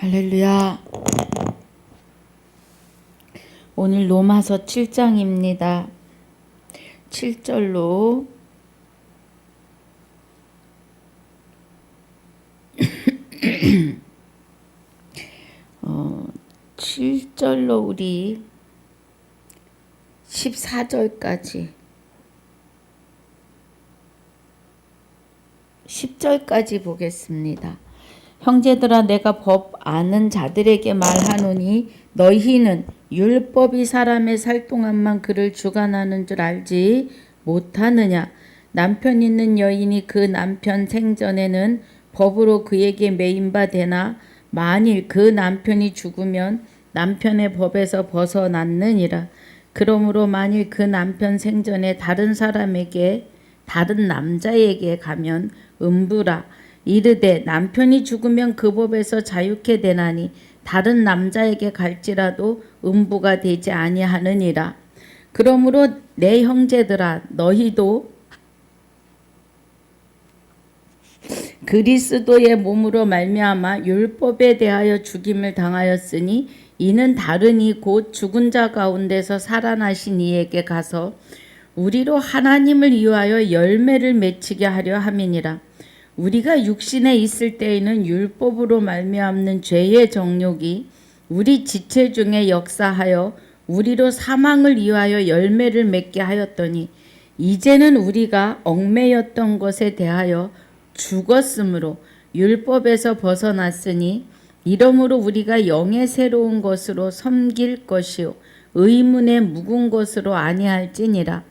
할렐루야. 오늘 로마서 7장입니다. 7절로 7절로 우리 14절까지 10절까지 보겠습니다. 형제들아, 내가 법 아는 자들에게 말하노니 너희는 율법이 사람의 살 동안만 그를 주관하는 줄 알지 못하느냐. 남편 있는 여인이 그 남편 생전에는 법으로 그에게 매인바 되나 만일 그 남편이 죽으면 남편의 법에서 벗어났느니라. 그러므로 만일 그 남편 생전에 다른 사람에게 다른 남자에게 가면 음부라. 이르되 남편이 죽으면 그 법에서 자유케 되나니 다른 남자에게 갈지라도 음부가 되지 아니하느니라. 그러므로 내 형제들아, 너희도 그리스도의 몸으로 말미암아 율법에 대하여 죽임을 당하였으니 이는 다르니 곧 죽은 자 가운데서 살아나신 이에게 가서 우리로 하나님을 위하여 열매를 맺히게 하려 함이니라. 우리가 육신에 있을 때에는 율법으로 말미암는 죄의 정욕이 우리 지체 중에 역사하여 우리로 사망을 위하여 열매를 맺게 하였더니 이제는 우리가 얽매였던 것에 대하여 죽었으므로 율법에서 벗어났으니 이러므로 우리가 영의 새로운 것으로 섬길 것이요 의문의 묵은 것으로 아니할지니라.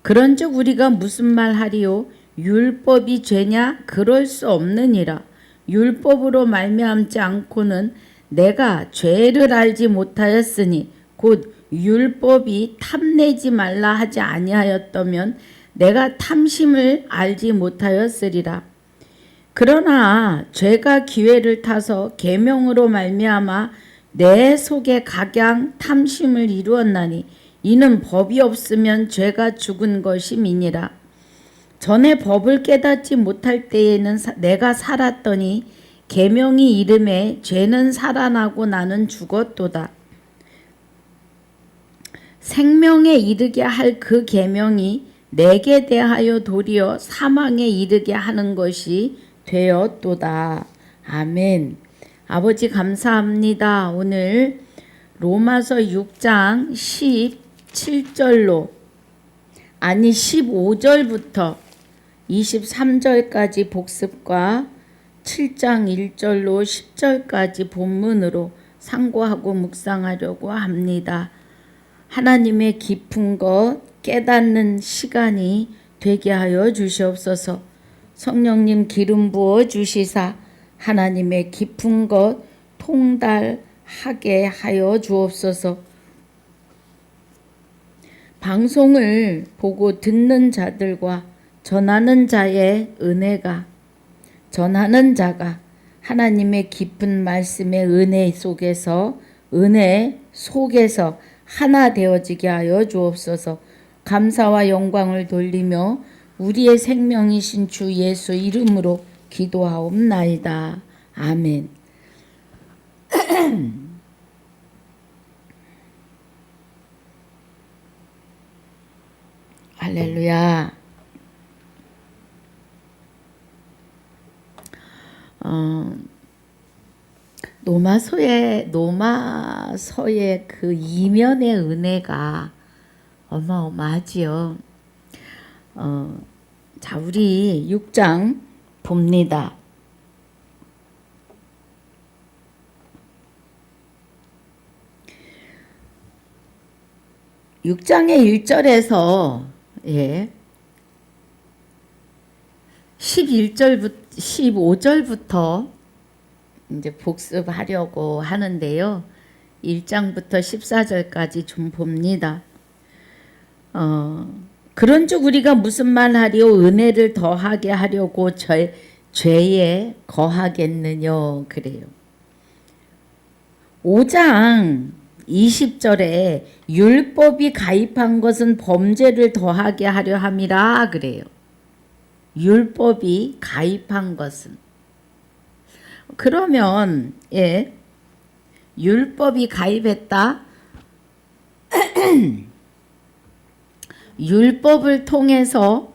그런즉 우리가 무슨 말하리요? 율법이 죄냐? 그럴 수 없느니라. 율법으로 말미암지 않고는 내가 죄를 알지 못하였으니 곧 율법이 탐내지 말라 하지 아니하였다면 내가 탐심을 알지 못하였으리라. 그러나 죄가 기회를 타서 계명으로 말미암아 내 속에 각양 탐심을 이루었나니 이는 법이 없으면 죄가 죽은 것임이니라. 전에 법을 깨닫지 못할 때에는 내가 살았더니 계명이 이름에 죄는 살아나고 나는 죽었도다. 생명에 이르게 할 그 계명이 내게 대하여 도리어 사망에 이르게 하는 것이 되었도다. 아멘. 아버지 감사합니다. 오늘 로마서 6장 17절로 아니 15절부터 23절까지 복습과 7장 1절로 10절까지 본문으로 상고하고 묵상하려고 합니다. 하나님의 깊은 것 깨닫는 시간이 되게 하여 주시옵소서. 성령님 기름 부어 주시사 하나님의 깊은 것 통달하게 하여 주옵소서. 방송을 보고 듣는 자들과 전하는 자의 은혜가 전하는 자가 하나님의 깊은 말씀의 은혜 속에서 하나 되어지게 하여 주옵소서. 감사와 영광을 돌리며 우리의 생명이신 주 예수 이름으로 기도하옵나이다. 아멘. 할렐루야. 로마서의 그 이면의 은혜가 어마어마하지요. 자, 우리 6장 봅니다. (6장의 1절에서) 15절부터 이제 복습하려고 하는데요. 1장부터 14절까지 좀 봅니다. 그런즉 우리가 무슨 말하리요? 은혜를 더하게 하려고 죄에 거하겠느냐 그래요. 5장 20절에 율법이 가입한 것은 범죄를 더하게 하려 함이라 그래요. 율법이 가입한 것은. 그러면 율법이 가입했다. 율법을 통해서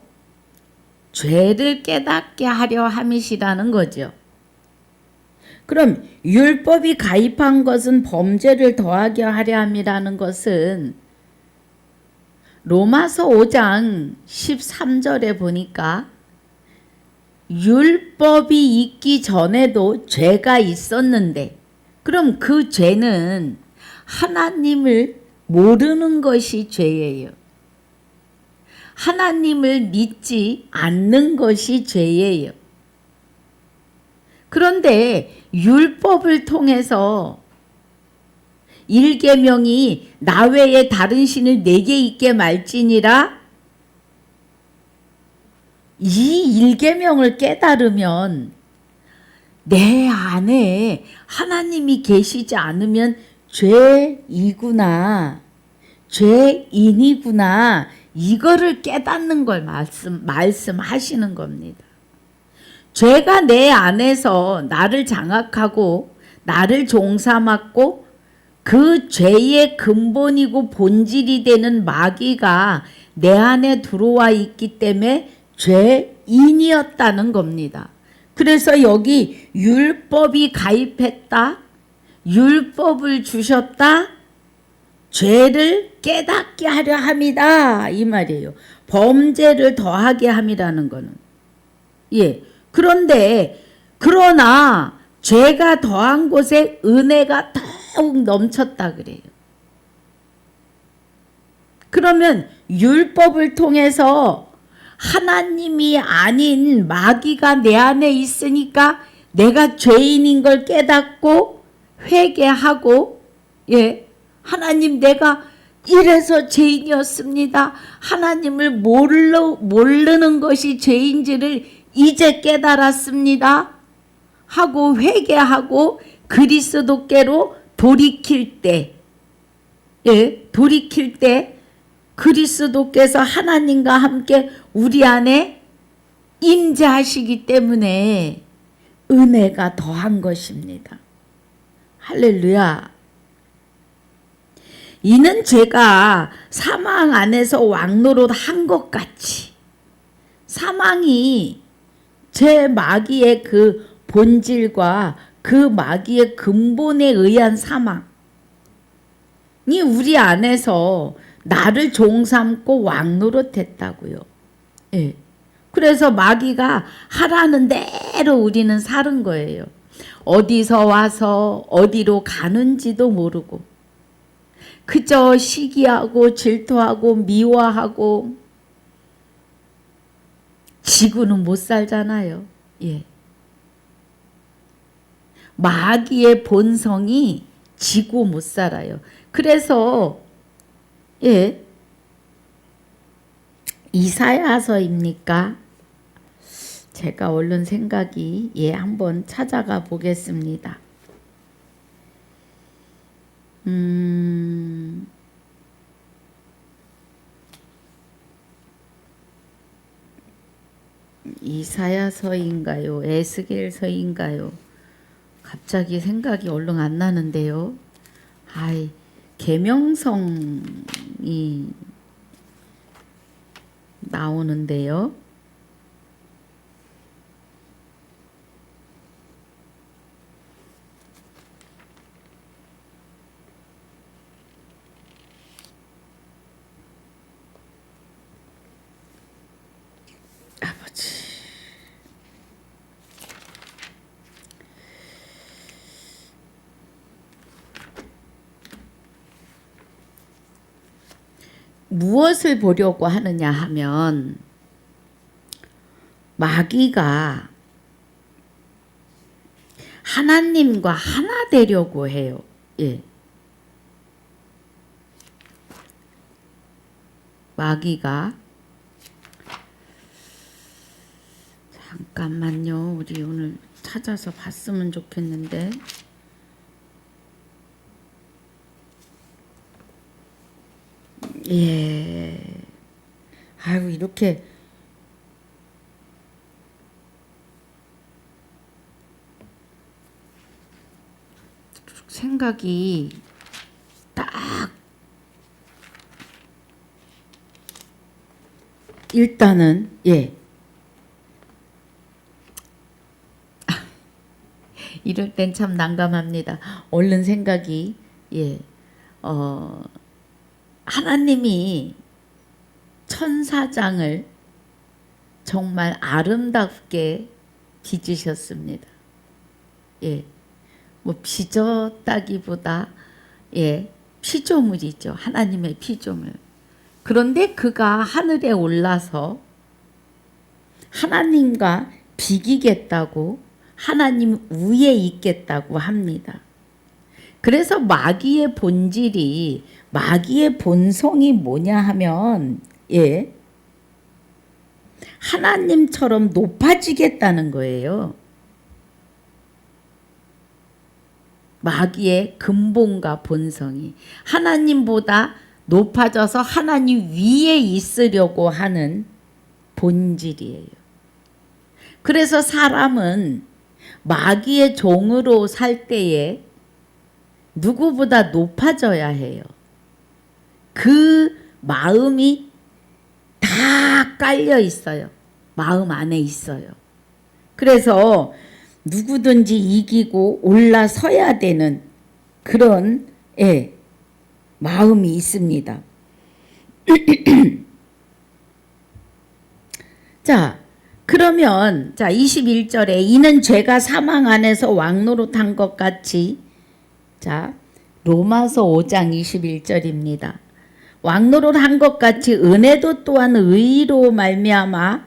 죄를 깨닫게 하려 함이시라는 거죠. 그럼 율법이 가입한 것은 범죄를 더하게 하려 함이라는 것은 로마서 5장 13절에 보니까 율법이 있기 전에도 죄가 있었는데, 그럼 그 죄는 하나님을 모르는 것이 죄예요. 하나님을 믿지 않는 것이 죄예요. 그런데 율법을 통해서 1계명이 나 외에 다른 신을 내게 있게 말지니라, 이 1계명을 깨달으면 내 안에 하나님이 계시지 않으면 죄이구나, 죄인이구나, 이거를 깨닫는 걸 말씀하시는 겁니다. 죄가 내 안에서 나를 장악하고 나를 종삼았고 그 죄의 근본이고 본질이 되는 마귀가 내 안에 들어와 있기 때문에 죄인이었다는 겁니다. 그래서 여기 율법이 가입했다, 율법을 주셨다, 죄를 깨닫게 하려 함이다, 이 말이에요. 범죄를 더하게 함이라는 거는. 예. 그런데 그러나 죄가 더한 곳에 은혜가 더욱 넘쳤다 그래요. 그러면 율법을 통해서 하나님이 아닌 마귀가 내 안에 있으니까 내가 죄인인 걸 깨닫고 회개하고, 예, 하나님 내가 이래서 죄인이었습니다, 하나님을 모르는 것이 죄인지를 이제 깨달았습니다 하고 회개하고 그리스도께로 돌이킬 때, 예, 돌이킬 때 그리스도께서 하나님과 함께 우리 안에 임재하시기 때문에 은혜가 더한 것입니다. 할렐루야. 이는 제가 사망 안에서 왕노릇 한 것 같이, 사망이 제 마귀의 그 본질과 그 마귀의 근본에 의한 사망이 우리 안에서 나를 종삼고 왕노릇했다고요. 예. 그래서 마귀가 하라는 대로 우리는 사는 거예요. 어디서 와서 어디로 가는지도 모르고 그저 시기하고 질투하고 미워하고, 지구는 못 살잖아요. 예. 마귀의 본성이 지고 못 살아요. 그래서, 예, 이사야서입니까? 제가 얼른 생각이, 예, 한번 찾아가 보겠습니다. 이사야서인가요? 에스겔서인가요? 갑자기 생각이 얼른 안 나는데요. 계명성이 나오는데요. 아버지. 무엇을 보려고 하느냐 하면 마귀가 하나님과 하나 되려고 해요. 예. 마귀가, 잠깐만요. 우리 오늘 찾아서 봤으면 좋겠는데. 예. 아유, 이렇게 생각이 딱 일단은 이럴 땐 참 난감합니다. 얼른 생각이 하나님이 천사장을 정말 아름답게 빚으셨습니다. 뭐 빚었다기보다 피조물이죠. 하나님의 피조물. 그런데 그가 하늘에 올라서 하나님과 비기겠다고 하나님 위에 있겠다고 합니다. 그래서 마귀의 본질이 마귀의 본성이 뭐냐 하면 하나님처럼 높아지겠다는 거예요. 마귀의 근본과 본성이 하나님보다 높아져서 하나님 위에 있으려고 하는 본질이에요. 그래서 사람은 마귀의 종으로 살 때에 누구보다 높아져야 해요. 그 마음이 다 깔려 있어요. 마음 안에 있어요. 그래서 누구든지 이기고 올라서야 되는 그런 마음이 있습니다. 자, 그러면 21절에 이는 죄가 사망 안에서 왕노릇한 것 같이 로마서 5장 21절입니다. 왕노릇한 것 같이 은혜도 또한 의로 말미암아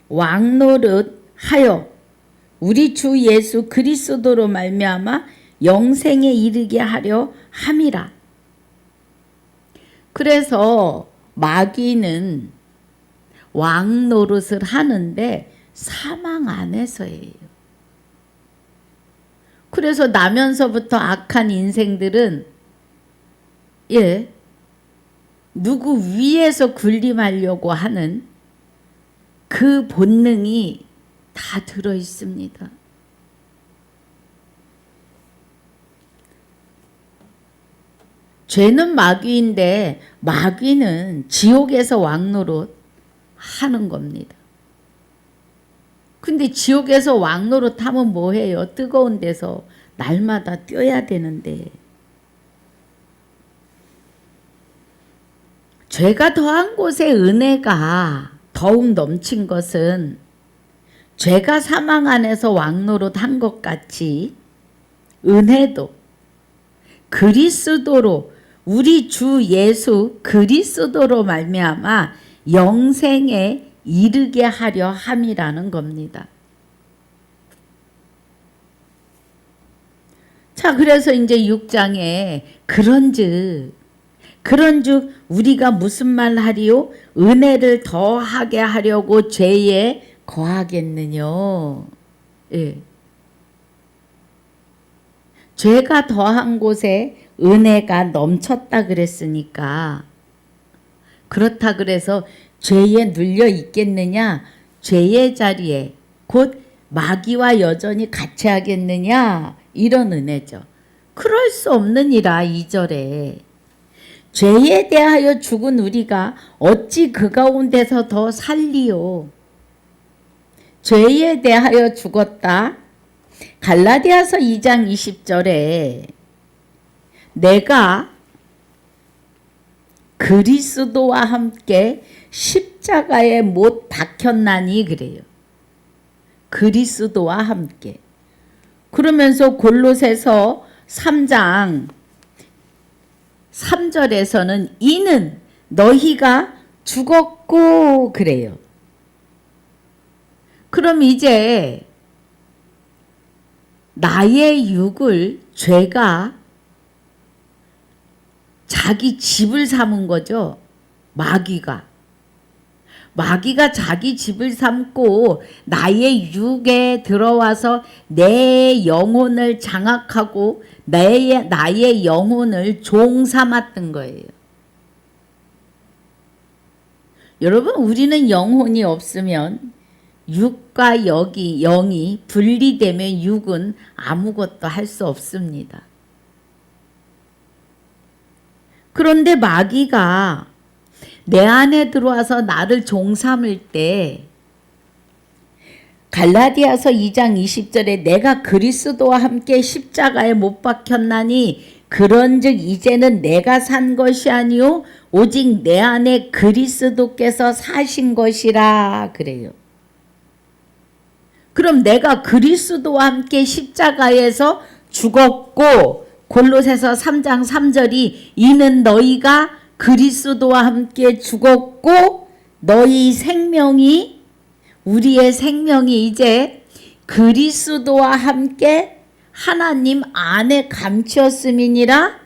왕노릇하여 우리 주 예수 그리스도로 말미암아 영생에 이르게 하려 함이라. 그래서 마귀는 왕 노릇을 하는데 사망 안에서예요. 그래서 나면서부터 악한 인생들은 누구 위에서 군림하려고 하는 그 본능이 다 들어 있습니다. 죄는 마귀인데 마귀는 지옥에서 왕노릇 하는 겁니다. 근데 지옥에서 왕노릇 하면 뭐해요? 뜨거운 데서 날마다 뛰어야 되는데. 죄가 더한 곳에 은혜가 더욱 넘친 것은 죄가 사망 안에서 왕노릇 한 것 같이 은혜도 그리스도로 우리 주 예수 그리스도로 말미암아 영생에 이르게 하려 함이라는 겁니다. 자, 그래서 이제 6장에 그런즉 우리가 무슨 말 하리요? 은혜를 더하게 하려고 죄에 거하겠느냐. 죄가 더한 곳에 은혜가 넘쳤다 그랬으니까 그렇다 그래서 죄에 눌려 있겠느냐? 죄의 자리에 곧 마귀와 여전히 같이 하겠느냐? 이런 은혜죠. 그럴 수 없느니라 2절에 죄에 대하여 죽은 우리가 어찌 그 가운데서 더 살리요? 죄에 대하여 죽었다. 갈라디아서 2장 20절에 내가 그리스도와 함께 십자가에 못 박혔나니 그래요. 그리스도와 함께. 그러면서 골로새서 3장 3절에서는 이는 너희가 죽었고 그래요. 그럼 이제 나의 육을 죄가 자기 집을 삼은 거죠. 마귀가 자기 집을 삼고 나의 육에 들어와서 내 영혼을 장악하고 나의 영혼을 종 삼았던 거예요. 여러분, 우리는 영혼이 없으면 육과 영이 분리되면 육은 아무것도 할 수 없습니다. 그런데 마귀가 내 안에 들어와서 나를 종삼을 때 갈라디아서 2장 20절에 내가 그리스도와 함께 십자가에 못 박혔나니 그런즉 이제는 내가 산 것이 아니요 오직 내 안에 그리스도께서 사신 것이라 그래요. 그럼 내가 그리스도와 함께 십자가에서 죽었고 골로새서 3장 3절이 이는 너희가 그리스도와 함께 죽었고 너희 생명이 우리의 생명이 이제 그리스도와 함께 하나님 안에 감추었음이니라.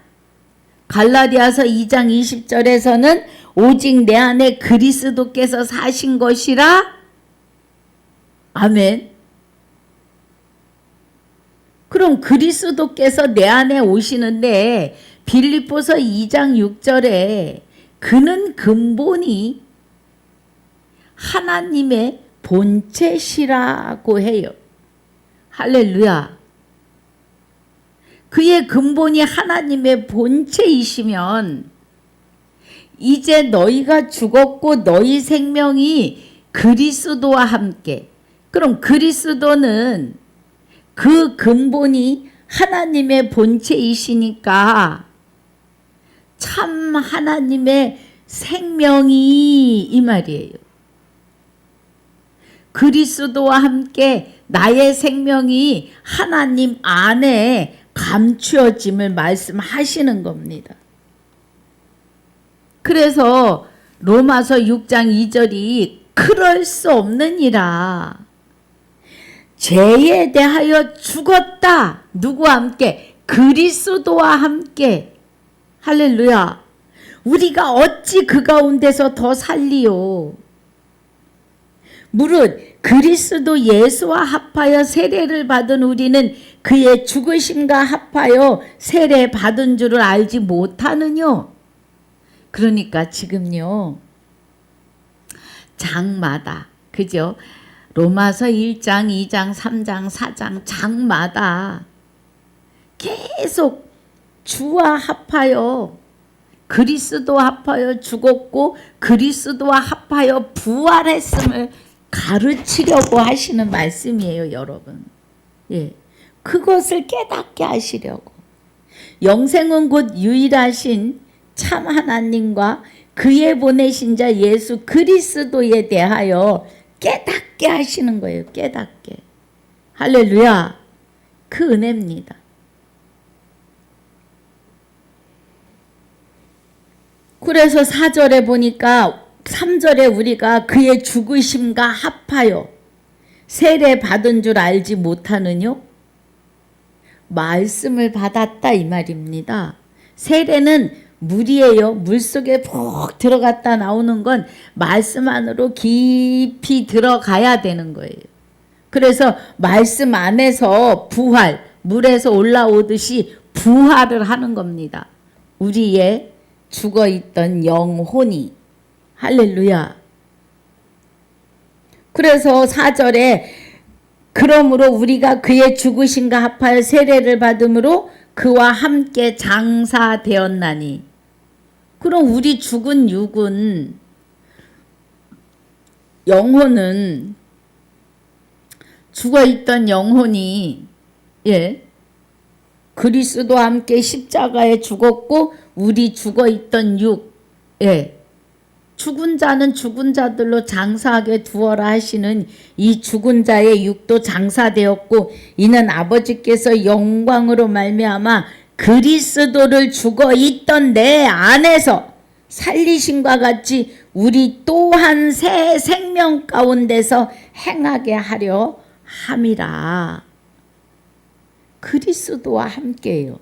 갈라디아서 2장 20절에서는 오직 내 안에 그리스도께서 사신 것이라. 아멘. 그럼 그리스도께서 내 안에 오시는데 빌립보서 2장 6절에 그는 근본이 하나님의 본체시라고 해요. 할렐루야. 그의 근본이 하나님의 본체이시면 이제 너희가 죽었고 너희 생명이 그리스도와 함께, 그럼 그리스도는 그 근본이 하나님의 본체이시니까 참 하나님의 생명이 이 말이에요. 그리스도와 함께 나의 생명이 하나님 안에 감추어짐을 말씀하시는 겁니다. 그래서 로마서 6장 2절이 그럴 수 없느니라. 죄에 대하여 죽었다. 누구와 함께? 그리스도와 함께. 할렐루야. 우리가 어찌 그 가운데서 더 살리요. 무릇 그리스도 예수와 합하여 세례를 받은 우리는 그의 죽으심과 합하여 세례 받은 줄을 알지 못하느뇨. 그러니까 지금요. 장마다 그죠? 로마서 1장, 2장, 3장, 4장 장마다 계속 주와 합하여 그리스도와 합하여 죽었고 그리스도와 합하여 부활했음을 가르치려고 하시는 말씀이에요, 여러분. 예, 그것을 깨닫게 하시려고. 영생은 곧 유일하신 참 하나님과 그의 보내신 자 예수 그리스도에 대하여 깨닫게 하시는 거예요. 깨닫게. 할렐루야. 그 은혜입니다. 그래서 4절에 보니까 3절에 우리가 그의 죽으심과 합하여 세례 받은 줄 알지 못하느뇨? 말씀을 받았다 이 말입니다. 세례는 물이에요. 물속에 푹 들어갔다 나오는 건 말씀 안으로 깊이 들어가야 되는 거예요. 그래서 말씀 안에서 부활, 물에서 올라오듯이 부활을 하는 겁니다. 우리의 죽어있던 영혼이. 할렐루야. 그래서 4절에 그러므로 우리가 그의 죽으심과 합하여 세례를 받음으로 그와 함께 장사되었나니. 그럼 우리 죽은 육은 영혼은 죽어있던 영혼이 그리스도와 함께 십자가에 죽었고 우리 죽어있던 육 죽은 자는 죽은 자들로 장사하게 두어라 하시는 이 죽은 자의 육도 장사되었고 이는 아버지께서 영광으로 말미암아 그리스도를 죽어있던 내 안에서 살리심과 같이 우리 또한 새 생명 가운데서 행하게 하려 함이라. 그리스도와 함께요.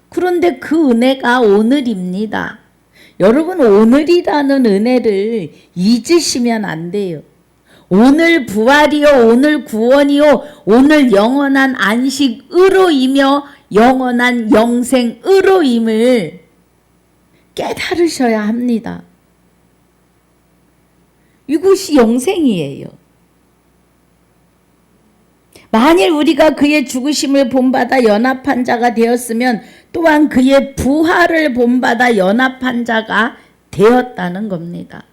그런데 그 은혜가 오늘입니다. 여러분 오늘이라는 은혜를 잊으시면 안 돼요. 오늘 부활이요 오늘 구원이요 오늘 영원한 안식의로이며 영원한 영생의로임을 깨달으셔야 합니다. 이것이 영생이에요. 만일 우리가 그의 죽으심을 본받아 연합한 자가 되었으면 또한 그의 부활을 본받아 연합한 자가 되었다는 겁니다.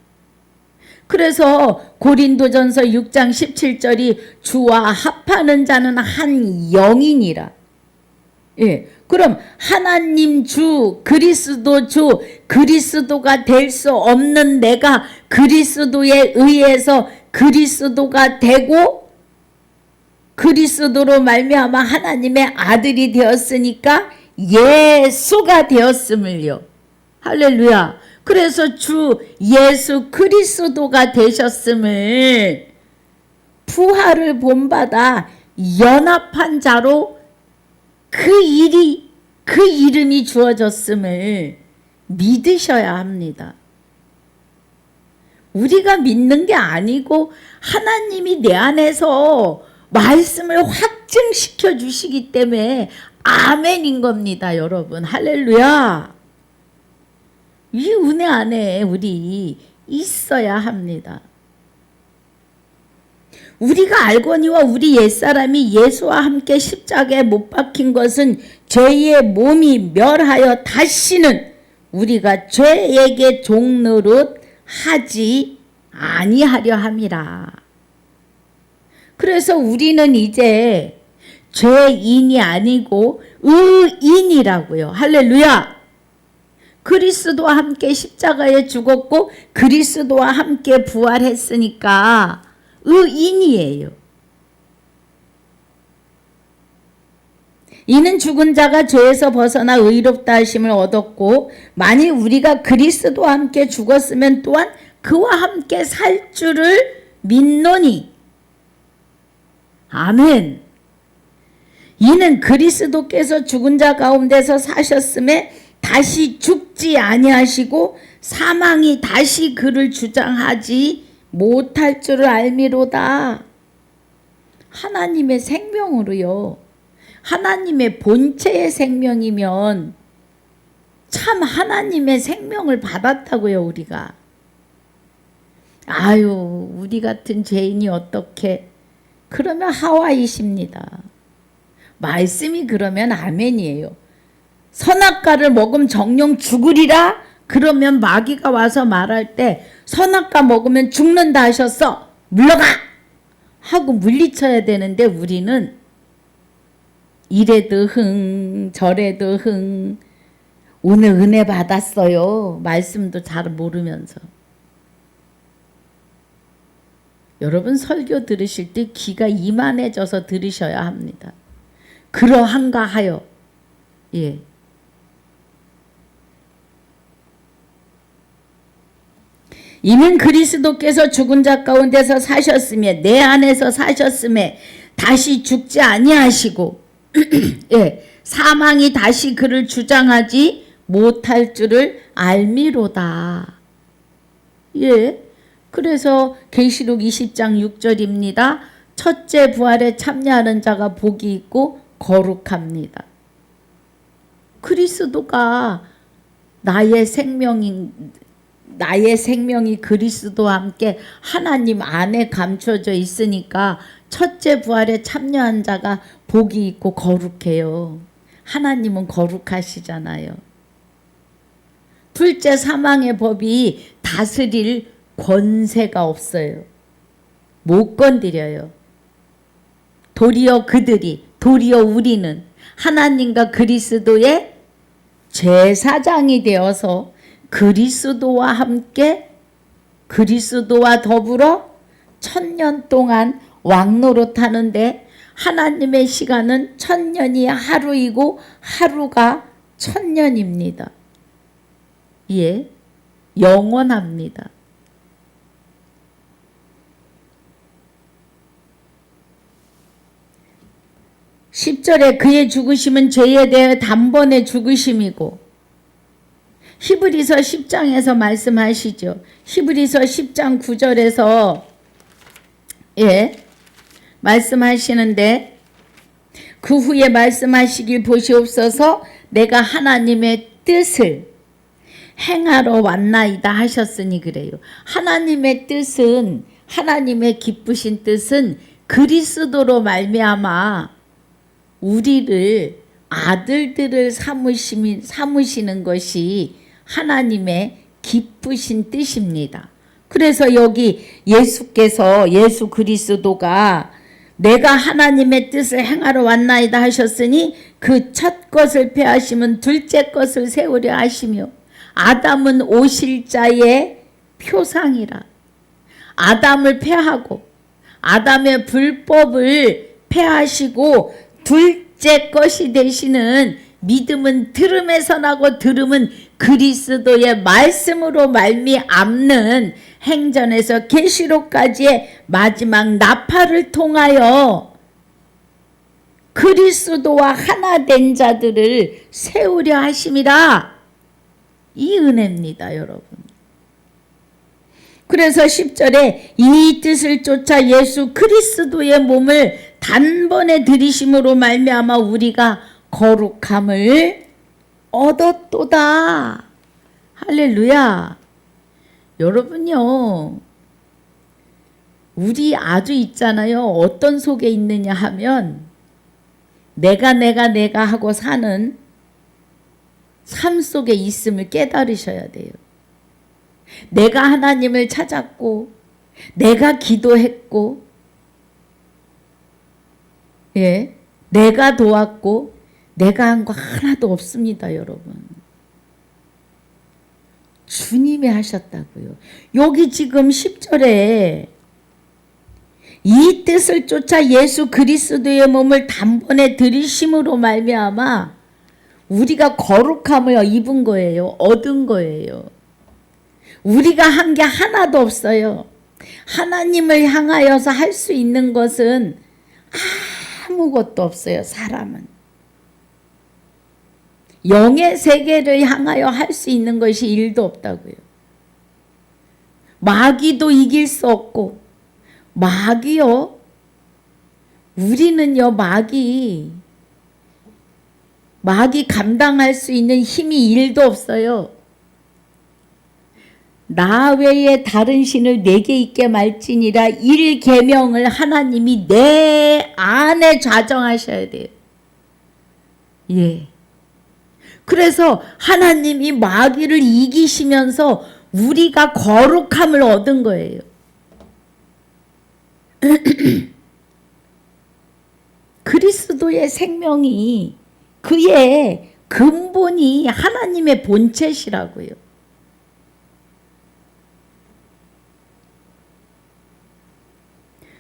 그래서 고린도전서 6장 17절이 주와 합하는 자는 한 영이니라. 예, 그럼 하나님 주, 그리스도 주, 그리스도가 될 수 없는 내가 그리스도에 의해서 그리스도가 되고 그리스도로 말미암아 하나님의 아들이 되었으니까 예수가 되었음을요. 할렐루야. 그래서 주 예수 그리스도가 되셨음을 부활을 본받아 연합한 자로 그 이름이 주어졌음을 믿으셔야 합니다. 우리가 믿는 게 아니고 하나님이 내 안에서 말씀을 확증시켜 주시기 때문에 아멘인 겁니다, 여러분. 할렐루야. 이 은혜 안에 우리 있어야 합니다. 우리가 알거니와 우리 옛사람이 예수와 함께 십자가에 못 박힌 것은 죄의 몸이 멸하여 다시는 우리가 죄에게 종노릇 하지 아니하려 함이라. 그래서 우리는 이제 죄인이 아니고 의인이라고요. 할렐루야. 그리스도와 함께 십자가에 죽었고 그리스도와 함께 부활했으니까 의인이에요. 이는 죽은 자가 죄에서 벗어나 의롭다 하심을 얻었고 만일 우리가 그리스도와 함께 죽었으면 또한 그와 함께 살 줄을 믿노니. 아멘. 이는 그리스도께서 죽은 자 가운데서 사셨음에 다시 죽지 아니하시고 사망이 다시 그를 주장하지 못할 줄을 알미로다. 하나님의 생명으로요. 하나님의 본체의 생명이면 참 하나님의 생명을 받았다고요, 우리가. 아유, 우리 같은 죄인이 어떻게. 그러면 하와이십니다. 말씀이 그러면 아멘이에요. 선악과를 먹으면 정령 죽으리라? 그러면 마귀가 와서 말할 때 선악과 먹으면 죽는다 하셨어. 물러가! 하고 물리쳐야 되는데 우리는 이래도 흥 저래도 흥 오늘 은혜 받았어요. 말씀도 잘 모르면서. 여러분 설교 들으실 때 귀가 이만해져서 들으셔야 합니다. 그러한가 하여. 예. 이는 그리스도께서 죽은 자 가운데서 사셨으며 내 안에서 사셨음에 다시 죽지 아니하시고 예, 사망이 다시 그를 주장하지 못할 줄을 알미로다. 예, 그래서 계시록 20장 6절입니다. 첫째 부활에 참여하는 자가 복이 있고 거룩합니다. 그리스도가 나의 생명이 그리스도와 함께 하나님 안에 감춰져 있으니까 첫째 부활에 참여한 자가 복이 있고 거룩해요. 하나님은 거룩하시잖아요. 둘째, 사망의 법이 다스릴 권세가 없어요. 못 건드려요. 도리어 우리는 하나님과 그리스도의 제사장이 되어서 그리스도와 함께 그리스도와 더불어 1000년 동안 왕노릇하는데 하나님의 시간은 1000년이 하루이고 하루가 1000년입니다. 예, 영원합니다. (10절에) 그의 죽으심은 죄에 대해 단번에 죽으심이고 히브리서 10장에서 말씀하시죠. 히브리서 10장 9절에서 예, 말씀하시는데 그 후에 말씀하시길 보시옵소서 내가 하나님의 뜻을 행하러 왔나이다 하셨으니 그래요. 하나님의 뜻은 하나님의 기쁘신 뜻은 그리스도로 말미암아 우리를 아들들을 삼으시는 것이 하나님의 기쁘신 뜻입니다. 그래서 여기 예수 그리스도가 내가 하나님의 뜻을 행하러 왔나이다 하셨으니 그 첫 것을 폐하시면 둘째 것을 세우려 하시며 아담은 오실 자의 표상이라. 아담을 폐하고 아담의 불법을 폐하시고 둘째 것이 되시는 믿음은 들음에서 나고 들음은 그리스도의 말씀으로 말미암는 행전에서 계시록까지의 마지막 나팔을 통하여 그리스도와 하나 된 자들을 세우려 하심이라. 이 은혜입니다, 여러분. 그래서 10절에 이 뜻을 쫓아 예수 그리스도의 몸을 단번에 들이심으로 말미암아 우리가 거룩함을 얻었도다. 할렐루야. 여러분요, 우리 아주 있잖아요. 어떤 속에 있느냐 하면 내가 하고 사는 삶 속에 있음을 깨달으셔야 돼요. 내가 하나님을 찾았고 내가 기도했고 내가 도왔고 내가 한 거 하나도 없습니다, 여러분. 주님이 하셨다고요. 여기 지금 10절에 이 뜻을 쫓아 예수 그리스도의 몸을 단번에 들이심으로 말미암아 우리가 거룩함을 입은 거예요. 얻은 거예요. 우리가 한 게 하나도 없어요. 하나님을 향하여서 할 수 있는 것은 아무것도 없어요. 사람은. 영의 세계를 향하여 할 수 있는 것이 일도 없다고요. 마귀도 이길 수 없고, 마귀요, 우리는요, 마귀 감당할 수 있는 힘이 일도 없어요. 나 외에 다른 신을 내게 있게 말지니라. 1계명을 하나님이 내 안에 좌정하셔야 돼요. 예. 그래서 하나님이 마귀를 이기시면서 우리가 거룩함을 얻은 거예요. 그리스도의 생명이 그의 근본이 하나님의 본체시라고요.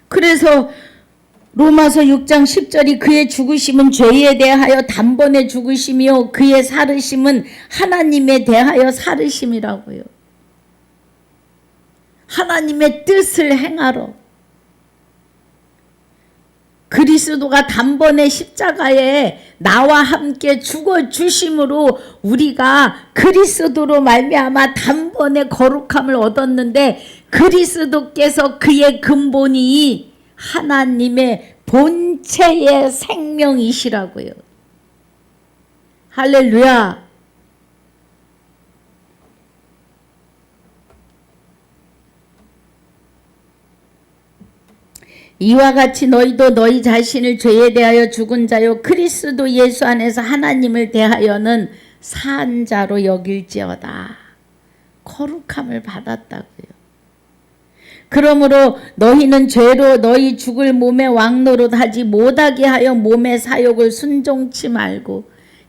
그래서 로마서 6장 10절이 그의 죽으심은 죄에 대하여 단번에 죽으심이요 그의 살으심은 하나님에 대하여 살으심이라고요. 하나님의 뜻을 행하러 그리스도가 단번에 십자가에 나와 함께 죽어 주심으로 우리가 그리스도로 말미암아 단번에 거룩함을 얻었는데 그리스도께서 그의 근본이 하나님의 본체의 생명이시라고요. 할렐루야. 이와 같이 너희도 너희 자신을 죄에 대하여 죽은 자요 그리스도 예수 안에서 하나님을 대하여는 산 자로 여길지어다. 거룩함을 받았다고요. 그러므로 너희는 죄로 너희 죽을 몸의 왕노릇 하지 못하게 하여 몸의 사욕을 순종치 말고.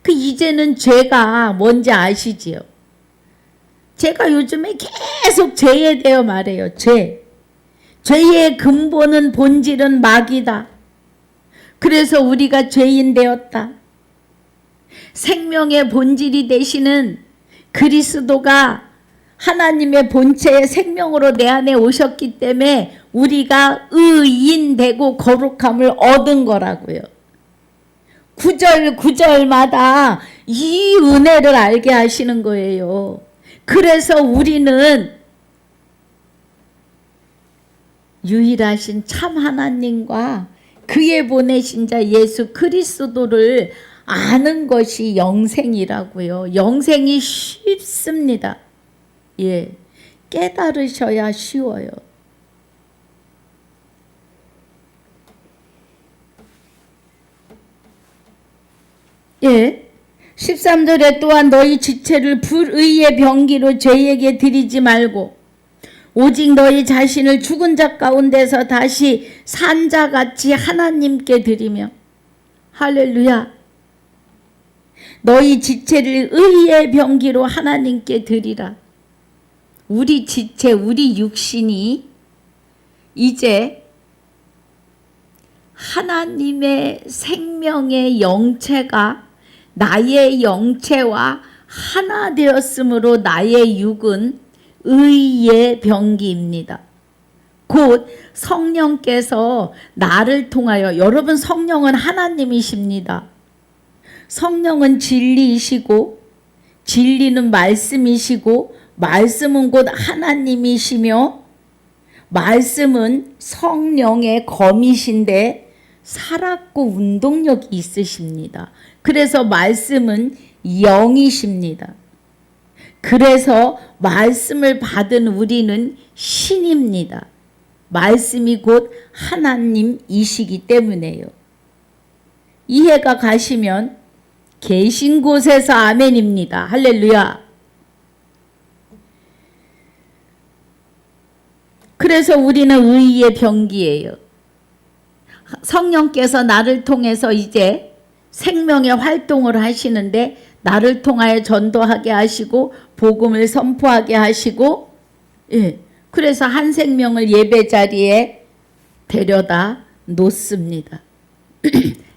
이제는 죄가 뭔지 아시지요? 제가 요즘에 계속 죄에 대해 말해요. 죄의 근본은 본질은 마귀다. 그래서 우리가 죄인 되었다. 생명의 본질이 되시는 그리스도가 하나님의 본체의 생명으로 내 안에 오셨기 때문에 우리가 의인되고 거룩함을 얻은 거라고요. 구절마다 이 은혜를 알게 하시는 거예요. 그래서 우리는 유일하신 참 하나님과 그의 보내신 자 예수 그리스도를 아는 것이 영생이라고요. 영생이 쉽습니다. 예, 깨달으셔야 쉬워요. 예. 13절에 또한 너희 지체를 불의의 병기로 죄에게 드리지 말고 오직 너희 자신을 죽은 자 가운데서 다시 산 자같이 하나님께 드리며 할렐루야. 너희 지체를 의의 병기로 하나님께 드리라. 우리 지체, 우리 육신이 이제 하나님의 생명의 영체가 나의 영체와 하나 되었으므로 나의 육은 의의 병기입니다. 곧 성령께서 나를 통하여, 여러분 성령은 하나님이십니다. 성령은 진리이시고 진리는 말씀이시고 말씀은 곧 하나님이시며 말씀은 성령의 검이신데 살았고 운동력이 있으십니다. 그래서 말씀은 영이십니다. 그래서 말씀을 받은 우리는 신입니다. 말씀이 곧 하나님이시기 때문에요. 이해가 가시면 계신 곳에서 아멘입니다. 할렐루야. 그래서 우리는 의의 병기예요. 성령께서 나를 통해서 이제 생명의 활동을 하시는데 나를 통하여 전도하게 하시고 복음을 선포하게 하시고, 예, 그래서 한 생명을 예배 자리에 데려다 놓습니다.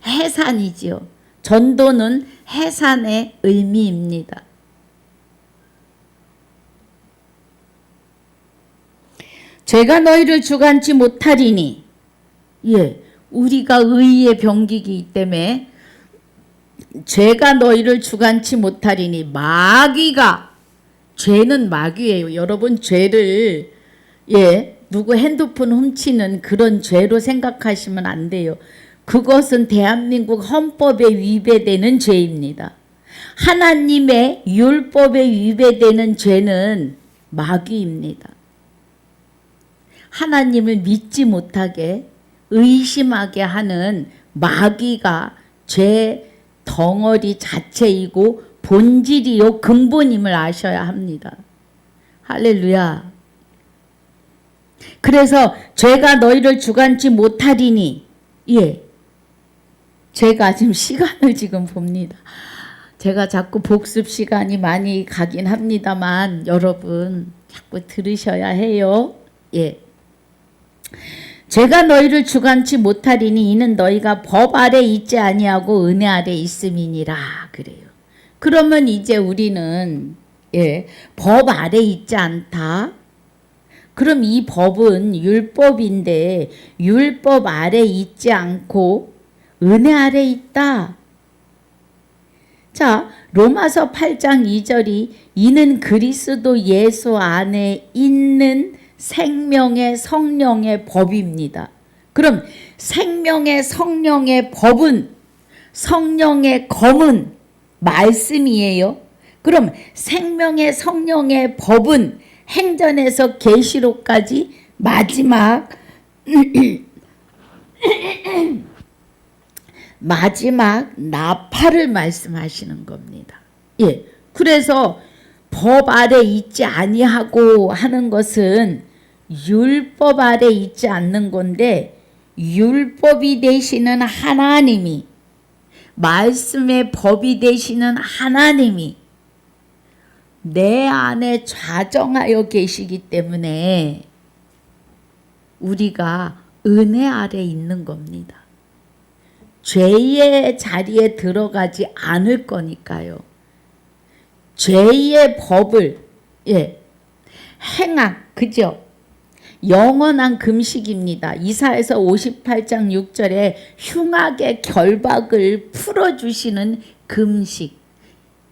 해산이지요. 전도는 해산의 의미입니다. 죄가 너희를 주관치 못하리니, 예, 우리가 의의 병기이기 때문에 죄가 너희를 주관치 못하리니, 마귀가, 죄는 마귀예요. 여러분 죄를, 예, 누구 핸드폰 훔치는 그런 죄로 생각하시면 안 돼요. 그것은 대한민국 헌법에 위배되는 죄입니다. 하나님의 율법에 위배되는 죄는 마귀입니다. 하나님을 믿지 못하게 의심하게 하는 마귀가 죄 덩어리 자체이고 본질이요 근본임을 아셔야 합니다. 할렐루야. 그래서 죄가 너희를 주관치 못하리니, 예, 제가 지금 시간을 지금 봅니다. 제가 자꾸 복습 시간이 많이 가긴 합니다만 여러분 자꾸 들으셔야 해요. 예. 죄가 너희를 주관치 못하리니 이는 너희가 법 아래 있지 아니하고 은혜 아래 있음이니라 그래요. 그러면 이제 우리는, 예, 법 아래 있지 않다. 그럼 이 법은 율법인데 율법 아래 있지 않고 은혜 아래 있다. 자, 로마서 8장 2절이 이는 그리스도 예수 안에 있는 생명의 성령의 법입니다. 그럼 생명의 성령의 법은, 성령의 검은 말씀이에요. 그럼 생명의 성령의 법은 행전에서 계시록까지 마지막 마지막 나팔을 말씀하시는 겁니다. 예. 그래서 법 아래 있지 아니하고 하는 것은 율법 아래 있지 않는 건데, 율법이 되시는 하나님이, 말씀의 법이 되시는 하나님이 내 안에 좌정하여 계시기 때문에 우리가 은혜 아래 있는 겁니다. 죄의 자리에 들어가지 않을 거니까요. 죄의 법을, 예, 그죠? 영원한 금식입니다. 이사야서 58장 6절에 흉악의 결박을 풀어주시는 금식.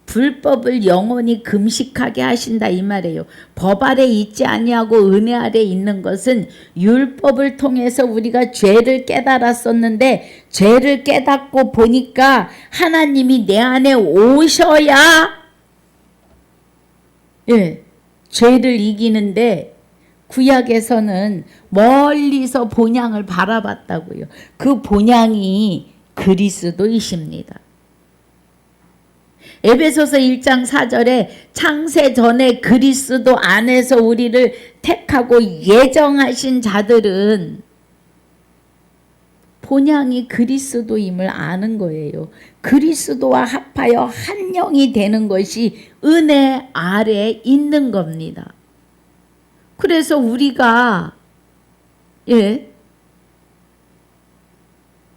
불법을 영원히 금식하게 하신다 이 말이에요. 법 아래 있지 아니하고 은혜 아래 있는 것은 율법을 통해서 우리가 죄를 깨달았었는데 죄를 깨닫고 보니까 하나님이 내 안에 오셔야, 예, 죄를 이기는데 구약에서는 멀리서 본향을 바라봤다고요. 그 본향이 그리스도이십니다. 에베소서 1장 4절에 창세 전에 그리스도 안에서 우리를 택하고 예정하신 자들은 본향이 그리스도임을 아는 거예요. 그리스도와 합하여 한 영이 되는 것이 은혜 아래 있는 겁니다. 그래서 우리가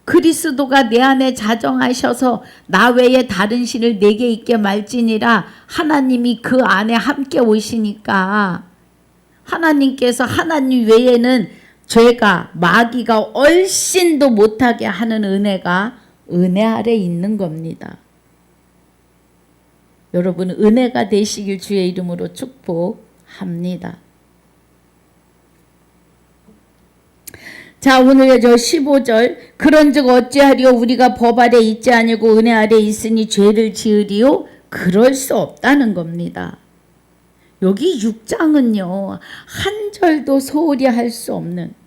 그리스도가 내 안에 자정하셔서 나 외에 다른 신을 내게 있게 말지니라 하나님이 그 안에 함께 오시니까 하나님께서 하나님 외에는 죄가 마귀가 얼씬도 못하게 하는 은혜가 은혜 아래 있는 겁니다. 여러분 은혜가 되시길 주의 이름으로 축복합니다. 자, 오늘 저 15절 그런즉 어찌하리요 우리가 법 아래 있지 아니고 은혜 아래 있으니 죄를 지으리요 그럴 수 없다는 겁니다. 여기 6장은요 한 절도 소홀히 할 수 없는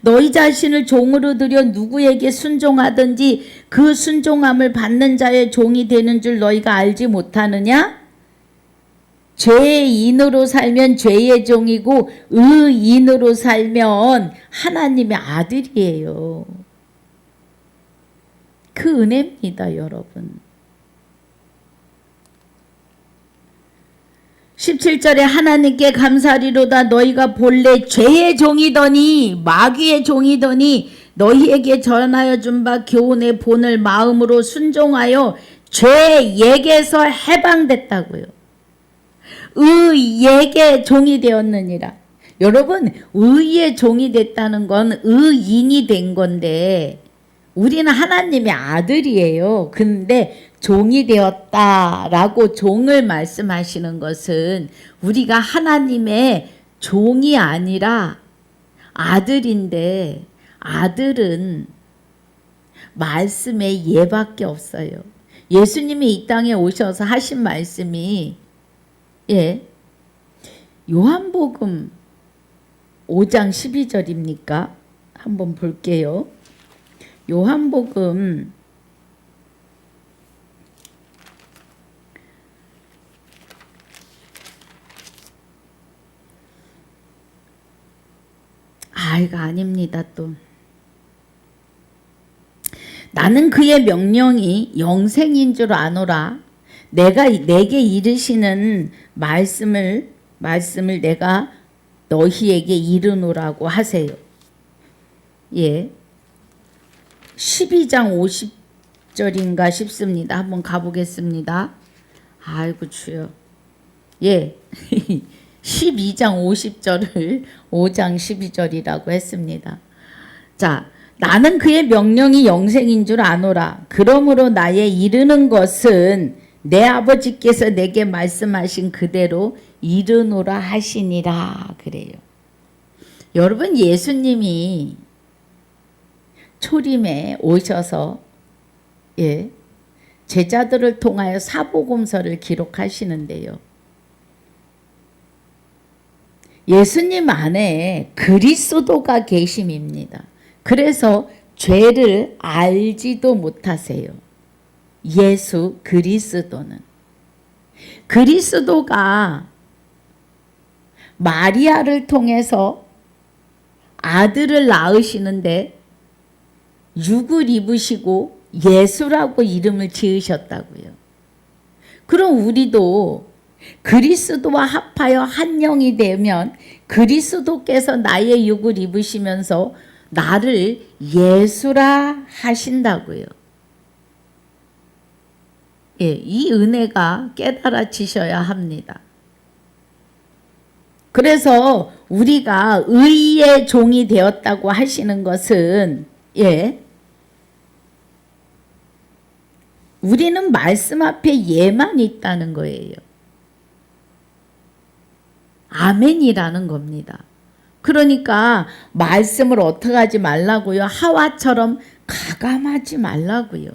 너희 자신을 종으로 들여 누구에게 순종하든지 그 순종함을 받는 자의 종이 되는 줄 너희가 알지 못하느냐? 죄인으로 살면 죄의 종이고 의인으로 살면 하나님의 아들이에요. 그 은혜입니다, 여러분. 17절에 하나님께 감사하리로다 너희가 본래 죄의 종이더니 마귀의 종이더니 너희에게 전하여 준 바 교훈의 본을 마음으로 순종하여 죄에게서 해방됐다고요. 의에게 종이 되었느니라. 여러분 의의 종이 됐다는 건 의인이 된 건데 우리는 하나님의 아들이에요. 근데 종이 되었다라고 종을 말씀하시는 것은 우리가 하나님의 종이 아니라 아들인데 아들은 말씀의 예밖에 없어요. 예수님이 이 땅에 오셔서 하신 말씀이 요한복음 5장 12절입니까? 한번 볼게요. 요한복음 이거 아닙니다. 또 나는 그의 명령이 영생인 줄 아노라. 내게 이르시는 말씀을 내가 너희에게 이르노라고 하세요. 12장 50절인가 싶습니다. 한번 가보겠습니다. 아이고 주여. 12장 50절을 5장 12절이라고 했습니다. 자, 나는 그의 명령이 영생인 줄 아노라. 그러므로 나의 이르는 것은 내 아버지께서 내게 말씀하신 그대로 이르노라 하시니라 그래요. 여러분 예수님이 초림에 오셔서 제자들을 통하여 사복음서를 기록하시는데요. 예수님 안에 그리스도가 계심입니다. 그래서 죄를 알지도 못하세요. 예수 그리스도는. 그리스도가 마리아를 통해서 아들을 낳으시는데 육을 입으시고 예수라고 이름을 지으셨다고요. 그럼 우리도 그리스도와 합하여 한 영이 되면 그리스도께서 나의 육을 입으시면서 나를 예수라 하신다고요. 이 은혜가 깨달아지셔야 합니다. 그래서 우리가 의의 종이 되었다고 하시는 것은 우리는 말씀 앞에 예만 있다는 거예요. 아멘이라는 겁니다. 그러니까 말씀을 어떻게 하지 말라고요? 하와처럼 가감하지 말라고요.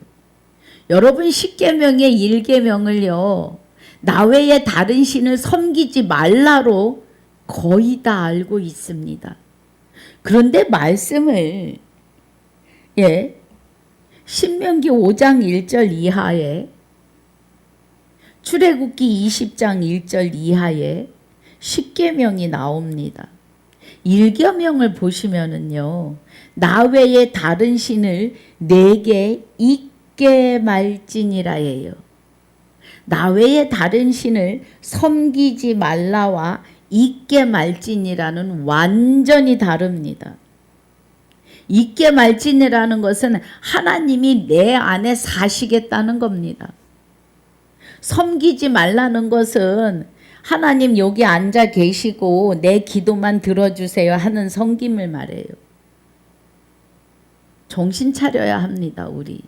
여러분 10계명의 1계명을요. 나 외에 다른 신을 섬기지 말라로 거의 다 알고 있습니다. 그런데 말씀을 신명기 5장 1절 이하에, 출애굽기 20장 1절 이하에 십계명이 나옵니다. 1계명을 보시면은요, 나 외에 다른 신을 내게 잊게 말지니라예요. 나 외에 다른 신을 섬기지 말라와 잊게 말지니라는 완전히 다릅니다. 잊게 말지니라는 것은 하나님이 내 안에 사시겠다는 겁니다. 섬기지 말라는 것은 하나님 여기 앉아 계시고 내 기도만 들어주세요 하는 섬김을 말해요. 정신 차려야 합니다, 우리.